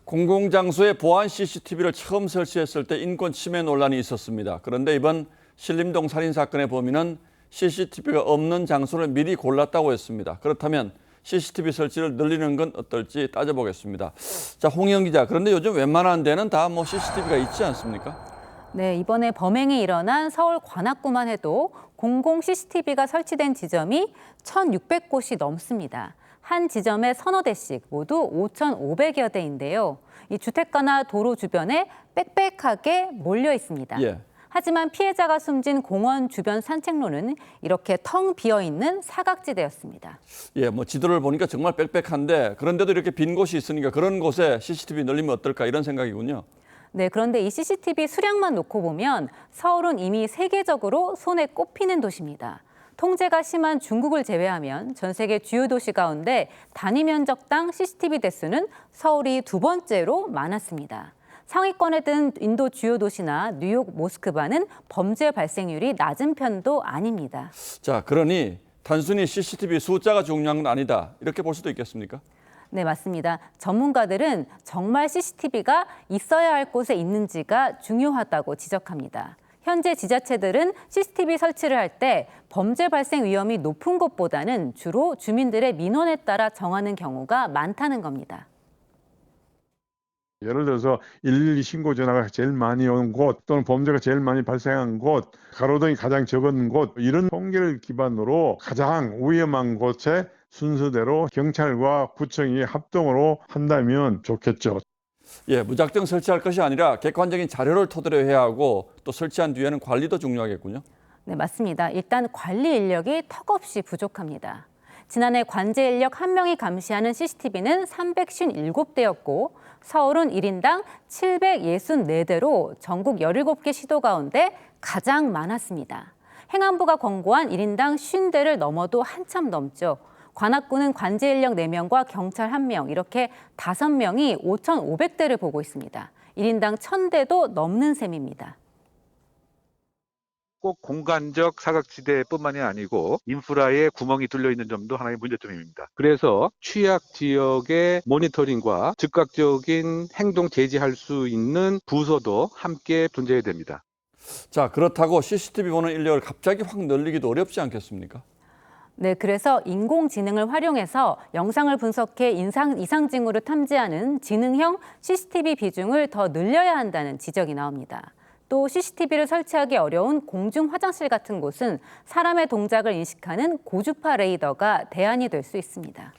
공공장소에 보안 CCTV를 처음 설치했을 때 인권 침해 논란이 있었습니다. 그런데 이번 신림동 살인 사건의 범인은 CCTV가 없는 장소를 미리 골랐다고 했습니다. 그렇다면 CCTV 설치를 늘리는 건 어떨지 따져보겠습니다. 자, 홍영 기자, 그런데 요즘 웬만한 데는 다 CCTV가 있지 않습니까? 네, 이번에 범행이 일어난 서울 관악구만 해도 공공 CCTV가 설치된 지점이 1,600곳이 넘습니다. 한 지점에 서너 대씩 모두 5,500여 대인데요. 이 주택가나 도로 주변에 빽빽하게 몰려 있습니다. 예. 하지만 피해자가 숨진 공원 주변 산책로는 이렇게 텅 비어 있는 사각지대였습니다. 예, 지도를 보니까 정말 빽빽한데 그런데도 이렇게 빈 곳이 있으니까 그런 곳에 CCTV 늘리면 어떨까 이런 생각이군요. 네, 그런데 이 CCTV 수량만 놓고 보면 서울은 이미 세계적으로 손에 꼽히는 도시입니다. 통제가 심한 중국을 제외하면 전 세계 주요 도시 가운데 단위 면적당 CCTV 대수는 서울이 두 번째로 많았습니다. 상위권에 든 인도 주요 도시나 뉴욕, 모스크바는 범죄 발생률이 낮은 편도 아닙니다. 자, 그러니 단순히 CCTV 숫자가 중요한 건 아니다. 이렇게 볼 수도 있겠습니까? 네, 맞습니다. 전문가들은 정말 CCTV가 있어야 할 곳에 있는지가 중요하다고 지적합니다. 현재 지자체들은 CCTV 설치를 할 때 범죄 발생 위험이 높은 곳보다는 주로 주민들의 민원에 따라 정하는 경우가 많다는 겁니다. 예를 들어서 112 신고 전화가 제일 많이 온 곳 또는 범죄가 제일 많이 발생한 곳, 가로등이 가장 적은 곳 이런 통계를 기반으로 가장 위험한 곳에 순서대로 경찰과 구청이 합동으로 한다면 좋겠죠. 예, 무작정 설치할 것이 아니라 객관적인 자료를 토대로 해야 하고 또 설치한 뒤에는 관리도 중요하겠군요. 네, 맞습니다. 일단 관리 인력이 턱없이 부족합니다. 지난해 관제 인력 1명이 감시하는 CCTV는 357대였고 서울은 1인당 764대로 전국 17개 시도 가운데 가장 많았습니다. 행안부가 권고한 1인당 50대를 넘어도 한참 넘죠. 관악구는 관제 인력 4명과 경찰 1명 이렇게 5명이 5,500대를 보고 있습니다. 1인당 1,000대도 넘는 셈입니다. 꼭 공간적 사각지대뿐만이 아니고 인프라에 구멍이 뚫려 있는 점도 하나의 문제점입니다. 그래서 취약 지역의 모니터링과 즉각적인 행동 제지할 수 있는 부서도 함께 존재해야 됩니다. 자, 그렇다고 CCTV 보는 인력을 갑자기 확 늘리기도 어렵지 않겠습니까? 네, 그래서 인공지능을 활용해서 영상을 분석해 이상 징후를 탐지하는 지능형 CCTV 비중을 더 늘려야 한다는 지적이 나옵니다. 또 CCTV를 설치하기 어려운 공중 화장실 같은 곳은 사람의 동작을 인식하는 고주파 레이더가 대안이 될 수 있습니다.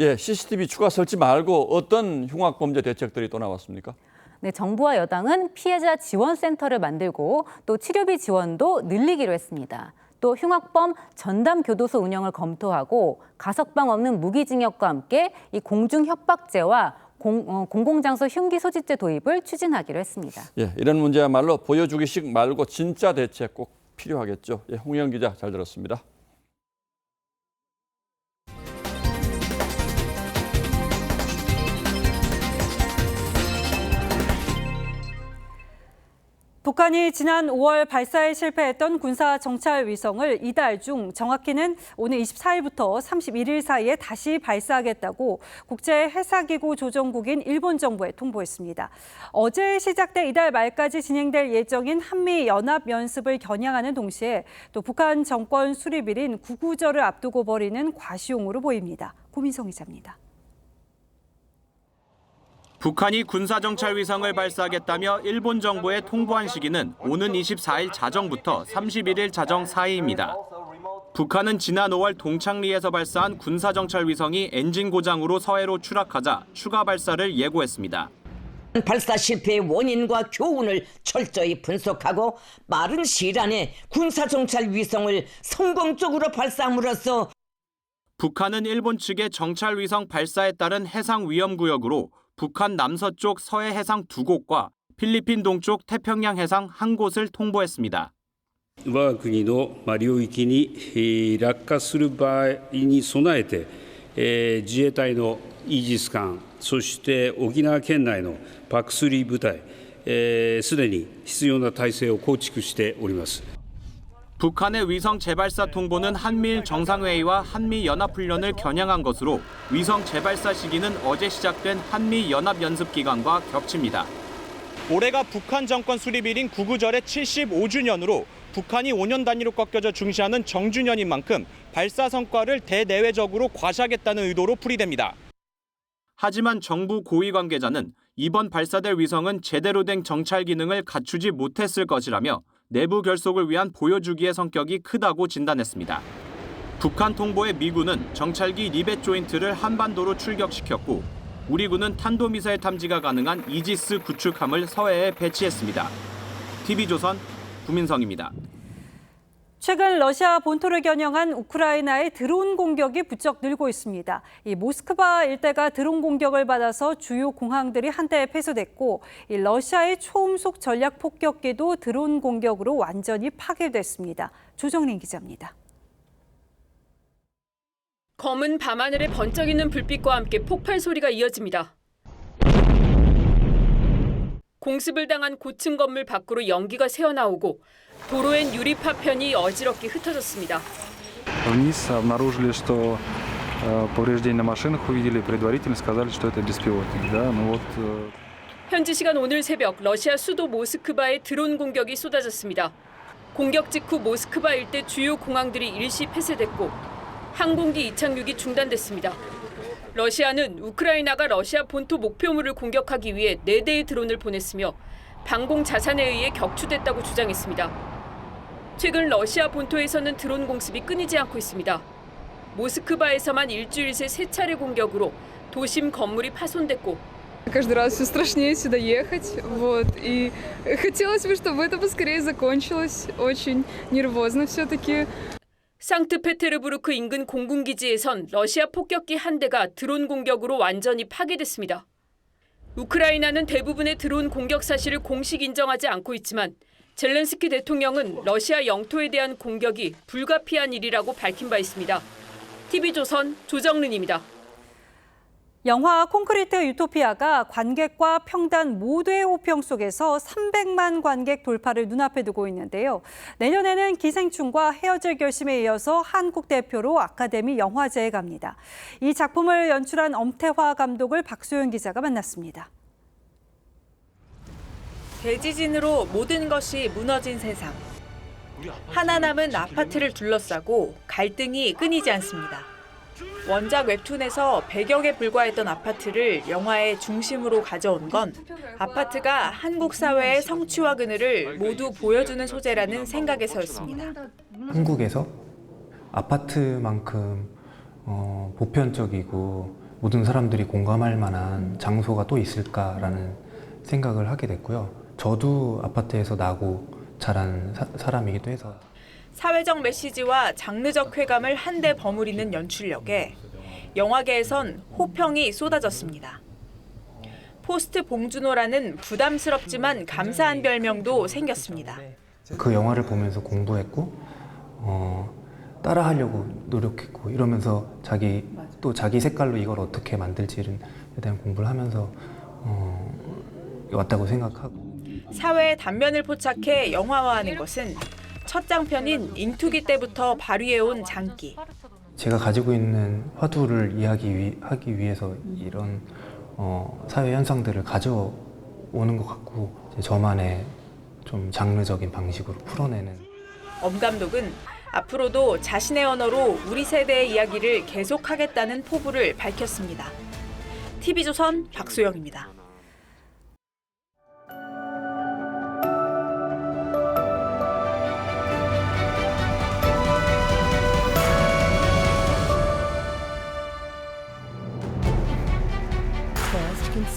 예, CCTV 추가 설치 말고 어떤 흉악범죄 대책들이 또 나왔습니까? 네, 정부와 여당은 피해자 지원센터를 만들고 또 치료비 지원도 늘리기로 했습니다. 또 흉악범 전담 교도소 운영을 검토하고 가석방 없는 무기징역과 함께 이 공중협박죄와 공공장소 흉기 소지죄 도입을 추진하기로 했습니다. 예, 이런 문제야말로 보여주기식 말고 진짜 대책 꼭 필요하겠죠. 예, 홍영 기자 잘 들었습니다. 북한이 지난 5월 발사에 실패했던 군사 정찰 위성을 이달 중 정확히는 오늘 24일부터 31일 사이에 다시 발사하겠다고 국제 해사기구 조정국인 일본 정부에 통보했습니다. 어제 시작돼 이달 말까지 진행될 예정인 한미 연합 연습을 겨냥하는 동시에 또 북한 정권 수립일인 구구절을 앞두고 벌이는 과시용으로 보입니다. 고민성 기자입니다. 북한이 군사정찰 위성을 발사하겠다며 일본 정부에 통보한 시기는 오는 24일 자정부터 31일 자정 사이입니다. 북한은 지난 5월 동창리에서 발사한 군사정찰 위성이 엔진 고장으로 서해로 추락하자 추가 발사를 예고했습니다. 발사 실패의 원인과 교훈을 철저히 분석하고 빠른 시일 안에 군사정찰 위성을 성공적으로 발사함으로써 북한은 일본 측의 정찰 위성 발사에 따른 해상 위험구역으로 북한 남서쪽 서해 해상 2곳과 필리핀 동쪽 태평양 해상 1곳을 통보했습니다. 我が国の領域に落下する場合に備えて、自衛隊のイージス艦、そして沖縄県内のPAC3部隊、すでに必要な体制を構築しております。 북한의 위성 재발사 통보는 한미일 정상회의와 한미연합훈련을 겨냥한 것으로 위성 재발사 시기는 어제 시작된 한미연합연습기간과 겹칩니다. 올해가 북한 정권 수립일인 구구절의 75주년으로 북한이 5년 단위로 꺾여져 중시하는 정주년인 만큼 발사 성과를 대내외적으로 과시하겠다는 의도로 풀이됩니다. 하지만 정부 고위 관계자는 이번 발사될 위성은 제대로 된 정찰 기능을 갖추지 못했을 것이라며 내부 결속을 위한 보여주기의 성격이 크다고 진단했습니다. 북한 통보에 미군은 정찰기 리벳 조인트를 한반도로 출격시켰고 우리 군은 탄도미사일 탐지가 가능한 이지스 구축함을 서해에 배치했습니다. TV조선 구민성입니다. 최근 러시아 본토를 겨냥한 우크라이나의 드론 공격이 부쩍 늘고 있습니다. 이 모스크바 일대가 드론 공격을 받아서 주요 공항들이 한때 폐쇄됐고 이 러시아의 초음속 전략 폭격기도 드론 공격으로 완전히 파괴됐습니다. 조정린 기자입니다. 검은 밤하늘에 번쩍이는 불빛과 함께 폭발 소리가 이어집니다. 공습을 당한 고층 건물 밖으로 연기가 새어나오고 도로엔 유리 파편이 어지럽게 흩어졌습니다. Вниз обнаружили, что повреждения на машинах увидели, предварительно сказали, что это беспилотник. Да, ну вот. 현지 시간 오늘 새벽 러시아 수도 모스크바에 드론 공격이 쏟아졌습니다. 공격 직후 모스크바 일대 주요 공항들이 일시 폐쇄됐고 항공기 이착륙이 중단됐습니다. 러시아는 우크라이나가 러시아 본토 목표물을 공격하기 위해 4대의 드론을 보냈으며 방공 자산에 의해 격추됐다고 주장했습니다. 최근 러시아 본토에서는 드론 공습이 끊이지 않고 있습니다. 모스크바에서만 일주일 새 3차례 공격으로 도심 건물이 파손됐고 Каждый раз все страшнее сюда ехать, вот, и хотелось бы, чтобы это поскорее закончилось, очень нервозно все-таки. 상트페테르부르크 인근 공군기지에선 러시아 폭격기 한 대가 드론 공격으로 완전히 파괴됐습니다. 우크라이나는 대부분의 드론 공격 사실을 공식 인정하지 않고 있지만 젤렌스키 대통령은 러시아 영토에 대한 공격이 불가피한 일이라고 밝힌 바 있습니다. TV조선 조정른입니다. 영화 콘크리트 유토피아가 관객과 평단 모두의 호평 속에서 300만 관객 돌파를 눈앞에 두고 있는데요. 내년에는 기생충과 헤어질 결심에 이어서 한국 대표로 아카데미 영화제에 갑니다. 이 작품을 연출한 엄태화 감독을 박소연 기자가 만났습니다. 대지진으로 모든 것이 무너진 세상. 하나 남은 아파트를 둘러싸고 갈등이 끊이지 않습니다. 원작 웹툰에서 100여개 불과했던 아파트를 영화의 중심으로 가져온 건 아파트가 한국 사회의 성취와 그늘을 모두 보여주는 소재라는 생각에서였습니다. 한국에서 아파트만큼 보편적이고 모든 사람들이 공감할 만한 장소가 또 있을까라는 생각을 하게 됐고요. 저도 아파트에서 나고 자란 사람이기도 해서. 사회적 메시지와 장르적 쾌감을 한데 버무리는 연출력에 영화계에선 호평이 쏟아졌습니다. 포스트 봉준호라는 부담스럽지만 감사한 별명도 생겼습니다. 그 영화를 보면서 공부했고 따라하려고 노력했고 이러면서 자기 색깔로 이걸 어떻게 만들지에 대한 공부를 하면서 왔다고 생각하고. 사회의 단면을 포착해 영화화하는 것은 첫 장편인 인투기 때부터 발휘해온 장기. 제가 가지고 있는 화두를 이야기하기 위해서 이런 사회 현상들을 가져오는 것 같고 저만의 좀 장르적인 방식으로 풀어내는. 엄 감독은 앞으로도 자신의 언어로 우리 세대의 이야기를 계속하겠다는 포부를 밝혔습니다. TV조선 박소영입니다.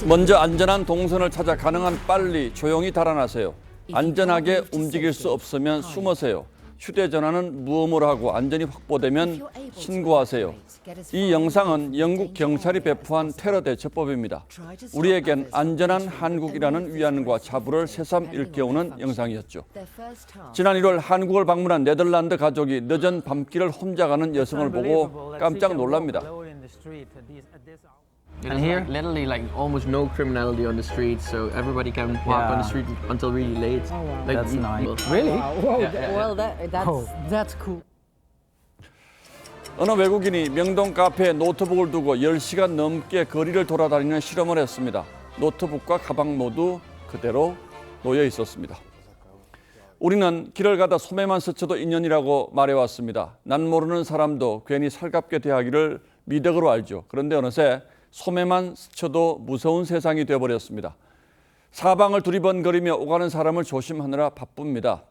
먼저 안전한 동선을 찾아 가능한 빨리 조용히 달아나세요. 안전하게 움직일 수 없으면 숨으세요. 휴대전화는 무음으로 하고 안전이 확보되면 신고하세요. 이 영상은 영국 경찰이 배포한 테러 대처법입니다. 우리에겐 안전한 한국이라는 위안과 자부를 새삼 일깨우는 영상이었죠. 지난 1월 한국을 방문한 네덜란드 가족이 늦은 밤길을 혼자 가는 여성을 보고 깜짝 놀랍니다. And here, literally, like almost no criminality on the streets, so everybody can walk on the street until really late. Oh, wow. Like, That's nice. Really? Wow. Yeah. Well, that's cool. 어느 외국인이 명동 카페에 노트북을 두고 10시간 넘게 거리를 돌아다니는 실험을 했습니다. 노트북과 가방 모두 그대로 놓여 있었습니다. 우리는 길을 가다 소매만 스쳐도 인연이라고 말해왔습니다. 난 모르는 사람도 괜히 살갑게 대하기를 미덕으로 알죠. 그런데 어느새 소매만 스쳐도 무서운 세상이 되어버렸습니다. 사방을 두리번거리며 오가는 사람을 조심하느라 바쁩니다.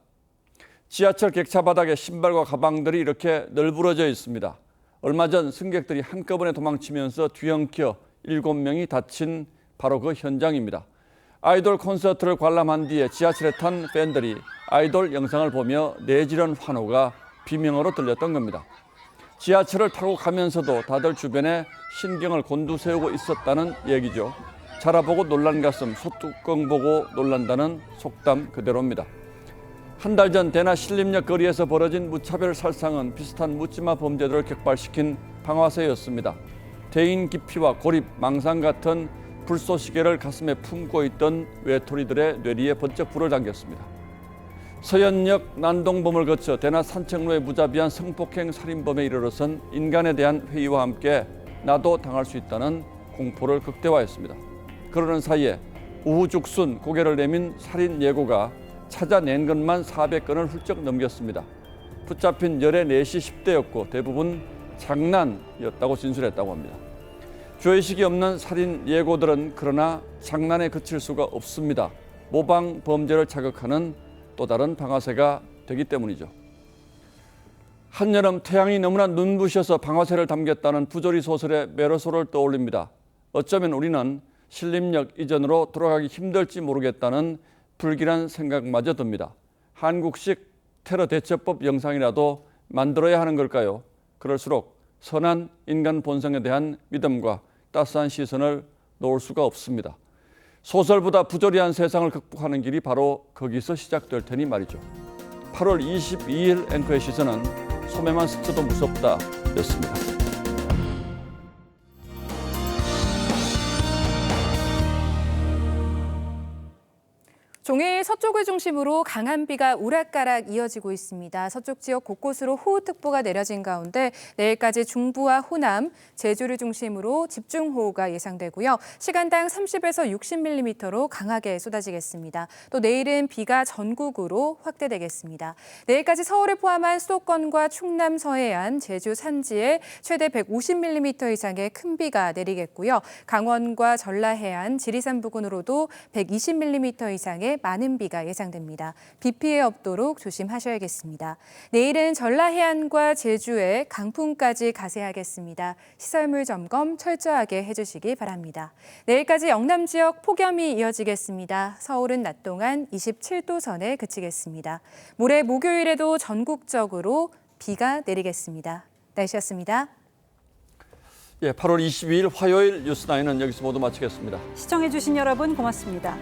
지하철 객차 바닥에 신발과 가방들이 이렇게 널브러져 있습니다. 얼마 전 승객들이 한꺼번에 도망치면서 뒤엉켜 7명이 다친 바로 그 현장입니다. 아이돌 콘서트를 관람한 뒤에 지하철에 탄 팬들이 아이돌 영상을 보며 내지른 환호가 비명으로 들렸던 겁니다. 지하철을 타고 가면서도 다들 주변에 신경을 곤두세우고 있었다는 얘기죠. 자라보고 놀란 가슴, 소뚜껑 보고 놀란다는 속담 그대로입니다. 한 달 전 대나 신림역 거리에서 벌어진 무차별 살상은 비슷한 묻지마 범죄들을 격발시킨 방아쇠였습니다. 대인 기피와 고립, 망상 같은 불쏘시개를 가슴에 품고 있던 외톨이들의 뇌리에 번쩍 불을 당겼습니다. 서현역 난동범을 거쳐 대나 산책로의 무자비한 성폭행 살인범에 이르러선 인간에 대한 회의와 함께 나도 당할 수 있다는 공포를 극대화했습니다. 그러는 사이에 우후죽순 고개를 내민 살인 예고가 찾아낸 것만 400건을 훌쩍 넘겼습니다. 붙잡힌 열의 4시 10대였고 대부분 장난이었다고 진술했다고 합니다. 죄의식이 없는 살인 예고들은 그러나 장난에 그칠 수가 없습니다. 모방 범죄를 자극하는 또 다른 방아쇠가 되기 때문이죠. 한여름 태양이 너무나 눈부셔서 방아쇠를 담겼다는 부조리 소설의 메로소를 떠올립니다. 어쩌면 우리는 신림역 이전으로 돌아가기 힘들지 모르겠다는 불길한 생각마저 듭니다. 한국식 테러 대처법 영상이라도 만들어야 하는 걸까요? 그럴수록 선한 인간 본성에 대한 믿음과 따스한 시선을 놓을 수가 없습니다. 소설보다 부조리한 세상을 극복하는 길이 바로 거기서 시작될 테니 말이죠. 8월 22일 앵커의 시선은 소매만 스쳐도 무섭다 였습니다. 종일 서쪽을 중심으로 강한 비가 오락가락 이어지고 있습니다. 서쪽 지역 곳곳으로 호우특보가 내려진 가운데 내일까지 중부와 호남, 제주를 중심으로 집중호우가 예상되고요. 시간당 30에서 60mm로 강하게 쏟아지겠습니다. 또 내일은 비가 전국으로 확대되겠습니다. 내일까지 서울을 포함한 수도권과 충남 서해안, 제주 산지에 최대 150mm 이상의 큰 비가 내리겠고요. 강원과 전라 해안, 지리산 부근으로도 120mm 이상의 많은 비가 예상됩니다. 비 피해 없도록 조심하셔야겠습니다. 내일은 전라 해안과 제주에 강풍까지 가세하겠습니다. 시설물 점검 철저하게 해주시기 바랍니다. 내일까지 영남 지역 폭염이 이어지겠습니다. 서울은 낮 동안 27도 선에 그치겠습니다. 모레 목요일에도 전국적으로 비가 내리겠습니다. 날씨였습니다. 8월 22일 화요일 뉴스9은 여기서 모두 마치겠습니다. 시청해주신 여러분 고맙습니다.